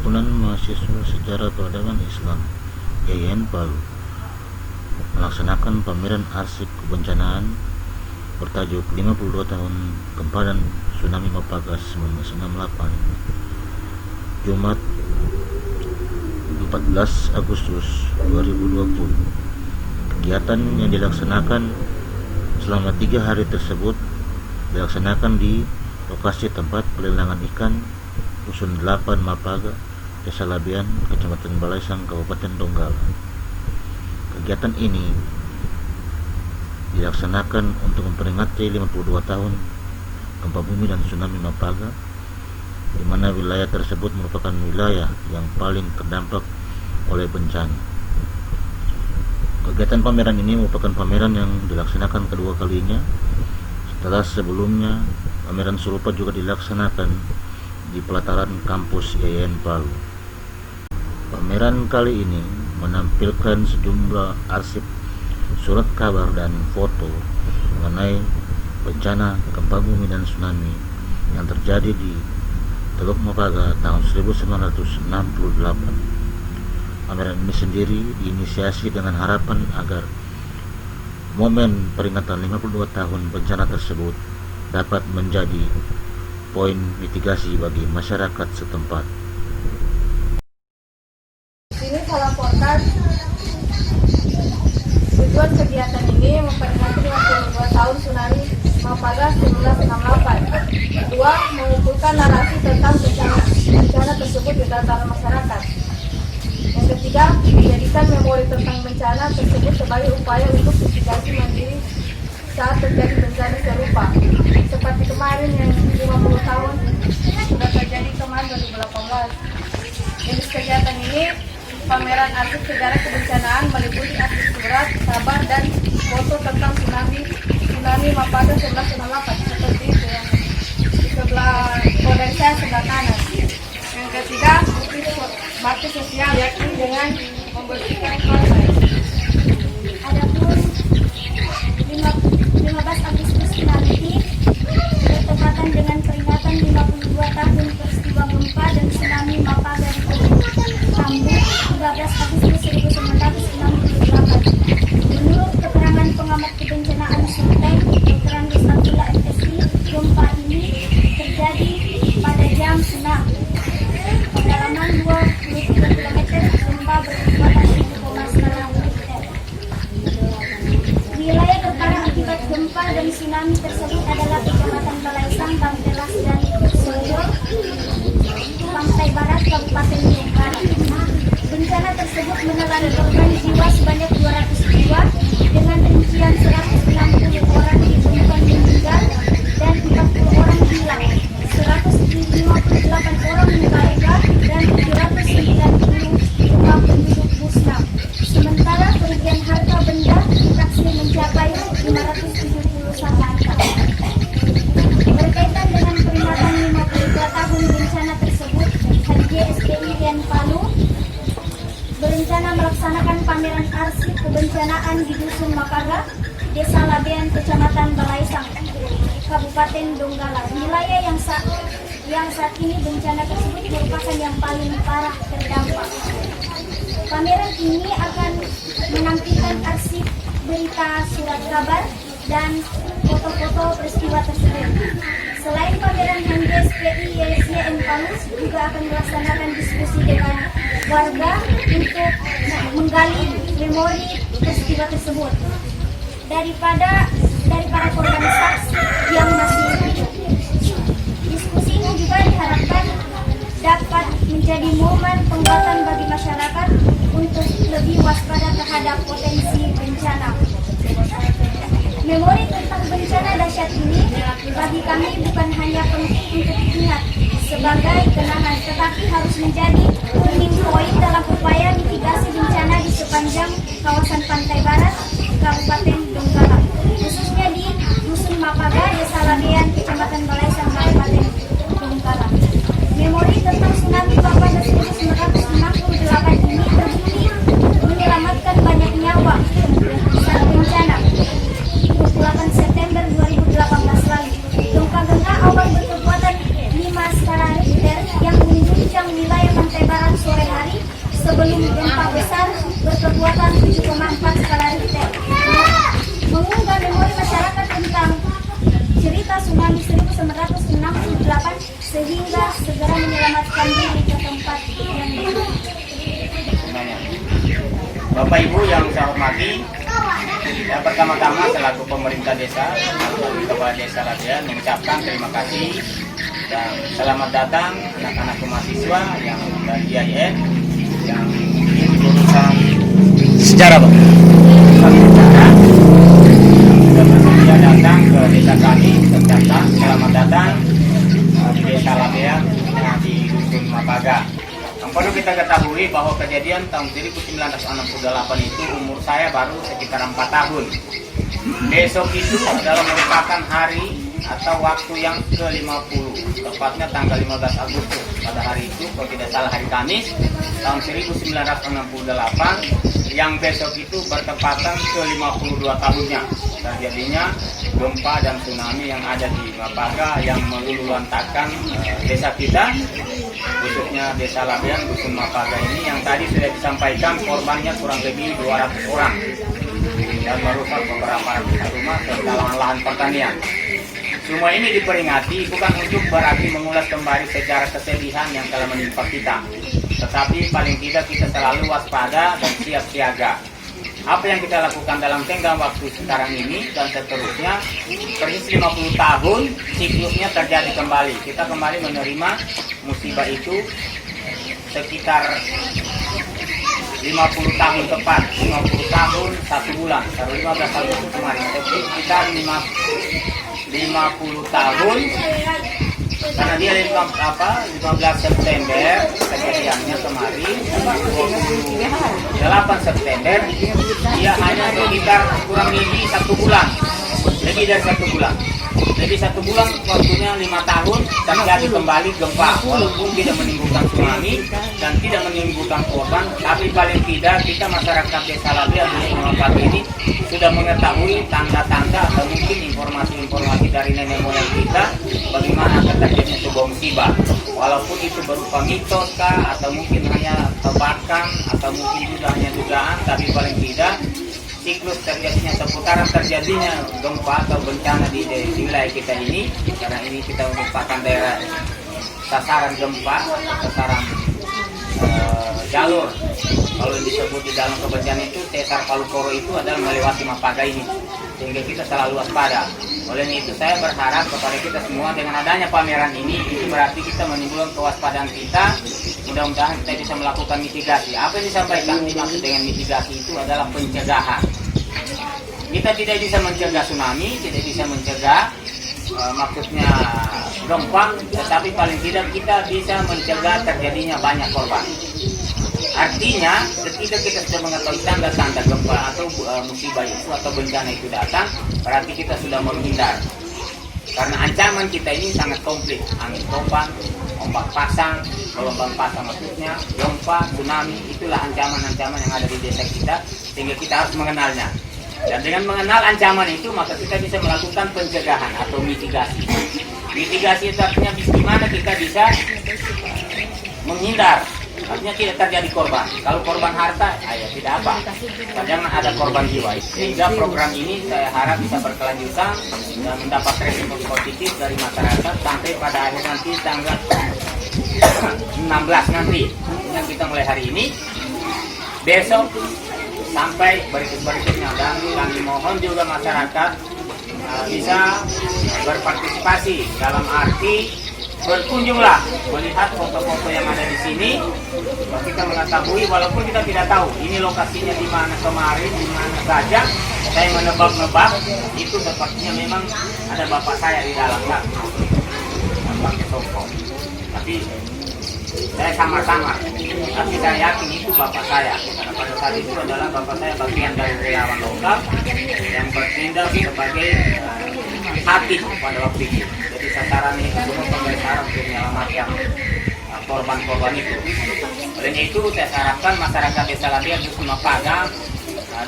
Himpunan Mahasiswa Sejarah Peradaban Islam YAIN Palu melaksanakan pameran arsip kebencanaan bertajuk 52 tahun gempa dan tsunami Mapagas 1968 Jumat 14 Agustus 2020. Kegiatan yang dilaksanakan selama 3 hari tersebut dilaksanakan di lokasi tempat pelelangan ikan Dusun 8 Mapaga, Desa Labian, Kecamatan Balaisang, Kabupaten Donggala. Kegiatan ini dilaksanakan untuk memperingati 52 tahun gempa bumi dan tsunami Mapaga, di mana wilayah tersebut merupakan wilayah yang paling terdampak oleh bencana. Kegiatan pameran ini merupakan pameran yang dilaksanakan kedua kalinya setelah sebelumnya pameran serupa juga dilaksanakan di pelataran kampus YAIN Palu. Pameran kali ini menampilkan sejumlah arsip surat kabar dan foto mengenai bencana gempa bumi dan tsunami yang terjadi di Teluk Mapaga tahun 1968. Pameran ini sendiri diinisiasi dengan harapan agar momen peringatan 52 tahun bencana tersebut dapat menjadi poin mitigasi bagi masyarakat setempat. Ini saya laporkan tujuan kegiatan ini memperingati 52 tahun tsunami Mapaga 1968. Kedua, mengumpulkan narasi tentang bencana tersebut di dalam masyarakat. Yang ketiga, menjadikan memori tentang bencana tersebut sebagai upaya untuk mitigasi mandiri saat terjadi bencana serupa. Seperti kemarin yang 50 tahun sudah terjadi kemarin 2018. Jenis kegiatan ini pameran arsip sejarah kebencanaan meliputi arsip surat, kabar, dan foto tentang tsunami Mapaga 1968 seperti itu yang di sebelah Kodensa sebelah kanan. Yang ketiga, bakti sosial yakni dengan membersihkan pantai. Adapun 15 Agustus nanti bertepatan dengan peringatan 52 tahun peristiwa gempa dan tsunami Mapaga di Kambu 13 Agustus 1968. Menurut keterangan pengamat kebencanaan Sultan Dr. Andes Abdullah MSI, gempa ini terjadi pada jam 6. Kedalaman 23 km, gempa berkekuatan 7,9 Richter. Wilayah terparah akibat gempa dan tsunami tersebut adalah Kecamatan Balaisang, Bangkelas, dan Sojo, Pantai Barat, Kabupaten Donggala. Bencana tersebut menelan korban jiwa sebanyak 200 jiwa dengan rincian 160 orang ditemukan meninggal dan 40 orang hilang, 158 orang luka dan 790 rumah penduduk musnah. Sementara kerugian harta benda ditaksir mencapai 571 harta. Berkaitan dengan peringatan 52 tahun bencana tersebut, HJSPI YAIN Palu berencana melaksanakan pameran arsip kebencanaan di Dusun Mapaga, Desa Labean, Kecamatan Balaisang, Kabupaten Donggala, wilayah yang saat ini bencana tersebut merupakan yang paling parah terdampak. Pameran ini akan menampilkan arsip berita surat kabar dan foto-foto peristiwa tersebut. Selain pameran HJSPI YAIN Palu juga akan melaksanakan diskusi dengan warga untuk menggali memori peristiwa tersebut dari para korban saksi yang masih hidup. Diskusi ini juga diharapkan dapat menjadi momen penguatan bagi masyarakat untuk lebih waspada terhadap potensi bencana. Memori tentang bencana dahsyat ini bagi kami bukan hanya penting untuk diingat sebagai kenangan, tetapi harus menjadi turning point dalam upaya mitigasi bencana di sepanjang kawasan Pantai Barat, Kabupaten Donggala, khususnya di Dusun Mapaga, Desa Labean, Kecamatan Balaisang, Kabupaten Donggala. Memori tentang tsunami Mapaga 1968 ini terbukti menyelamatkan banyak nyawa saat bencana. 28 September 2018 lalu, gempa awal berkekuatan 5 skala Richter yang mengguncang wilayah Pantai Barat sebelum gempa besar berkekuatan 7,4 skala Richter. Mengunggah memori masyarakat tentang cerita tsunami 1968 sehingga segera menyelamatkan diri ke tempat yang benar. Bapak Ibu yang saya hormati, yang pertama-tama selaku pemerintah desa, Kepala Desa Labian mengucapkan terima kasih dan selamat datang anak-anak mahasiswa yang dari IAIN yang ingin jurusan sejarah, Pak. Sudah bersedia datang ke desa kami, tercatat selamat datang di Desa Labian di Dusun Mapaga. Yang perlu kita ketahui bahwa kejadian tahun 1968 itu umur saya baru sekitar 4 tahun. Besok itu adalah merupakan hari atau waktu yang ke-50, tepatnya tanggal 15 Agustus. Pada hari itu, kalau tidak salah hari Kamis, tahun 1968, yang besok itu bertepatan ke-52 tahunnya terjadinya gempa dan tsunami yang ada di Mapaga yang meluluhlantakkan desa kita, khususnya Desa Labian, Dusun Mapaga ini yang tadi sudah disampaikan korbannya kurang lebih 200 orang dan merusak beberapa rumah serta lahan pertanian. Semua ini diperingati bukan untuk berarti mengulas kembali sejarah kesedihan yang telah menimpa kita, tetapi paling tidak kita selalu waspada dan siap siaga. Apa yang kita lakukan dalam tenggang waktu sekarang ini dan seterusnya, persis 50 tahun siklusnya terjadi kembali. Kita kembali menerima musibah itu sekitar 50 tahun tepat, 50 tahun 1 bulan, baru 15 tahun itu kemarin, sekitar 50 tahun, karena dia 15 September kejadiannya kemarin, 28 September, dia hanya sekitar kurang lebih 1 bulan, lebih dari 1 bulan. Jadi 1 bulan waktunya 5 tahun terjadi kembali gempa, walaupun tidak menimbulkan tsunami dan tidak menimbulkan korban, tapi paling tidak kita masyarakat Desa Labian di Mapaga ini sudah mengetahui tanda-tanda atau mungkin informasi-informasi dari nenek moyang kita bagaimana terjadinya sebuah musibah, walaupun itu berupa mitos kah, atau mungkin hanya tebakan, atau mungkin juga hanya dugaan, tapi paling tidak siklus terjadinya seputaran terjadinya gempa atau bencana di wilayah kita ini, karena ini kita merupakan daerah sasaran gempa, sasaran jalur. Kalau disebut di dalam kebencanaan itu sesar Palu Koro itu adalah melewati Mapaga ini, sehingga kita selalu waspada. Oleh itu saya berharap kepada kita semua dengan adanya pameran ini, itu berarti kita menimbulkan kewaspadaan kita. Mudah-mudahan kita bisa melakukan mitigasi. Apa yang disampaikan dimaksud dengan mitigasi itu adalah pencegahan. Kita tidak bisa mencegah tsunami, tidak bisa mencegah maksudnya gempa, tetapi paling tidak kita bisa mencegah terjadinya banyak korban. Artinya, ketika kita sudah mengetahui tanda-tanda gempa atau musibah itu atau bencana itu datang, berarti kita sudah menghindar. Karena ancaman kita ini sangat komplit, angin topan, ombak pasang, gelombang pasang maksudnya, gempa, tsunami, itulah ancaman-ancaman yang ada di desa kita, sehingga kita harus mengenalnya. Dan dengan mengenal ancaman itu, maka kita bisa melakukan pencegahan atau mitigasi. Mitigasi itu artinya bagaimana kita bisa menghindar, artinya tidak terjadi korban. Kalau korban harta, ya tidak apa, jangan ada korban jiwa. Sehingga program ini saya harap bisa berkelanjutan dan mendapat respon positif dari masyarakat sampai pada akhir nanti tanggal 16 nanti. Yang kita mulai hari ini, besok sampai berikut-berikutnya, dan kami mohon juga masyarakat bisa berpartisipasi dalam arti berkunjunglah, melihat foto-foto yang ada di sini. Kita mengetahui walaupun kita tidak tahu ini lokasinya di mana kemarin, di mana saja. Saya menebak-nebak itu sepertinya memang ada bapak saya di dalam kan, pakai toko. Tapi saya samar-samar, tapi saya yakin itu bapak saya, karena pada saat itu adalah bapak saya bagian dari relawan lokal yang bertindak sebagai hati pada waktu itu. Jadi sasaran ini semua pemeriksaan untuk menyelamatkan korban-korban itu. Oleh itu saya harapkan masyarakat Desa Labian Dusun Mapaga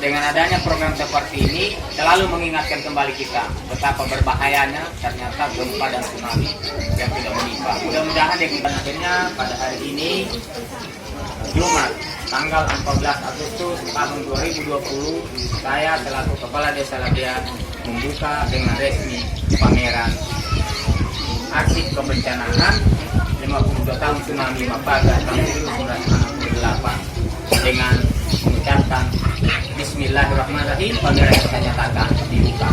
Dengan adanya program seperti ini selalu mengingatkan kembali kita betapa berbahayanya ternyata gempa dan tsunami yang tidak menimpa. Mudah-mudahan ya kita akhirnya pada hari ini Jumat tanggal 14 Agustus tahun 2020 saya selaku Kepala Desa Labian membuka dengan resmi pameran arsip kebencanaan 52 tahun tsunami Mapaga tahun 1968 dengan mengucapkan Bismillahirrahmanirrahim. Pameran kita nyatakan dibuka.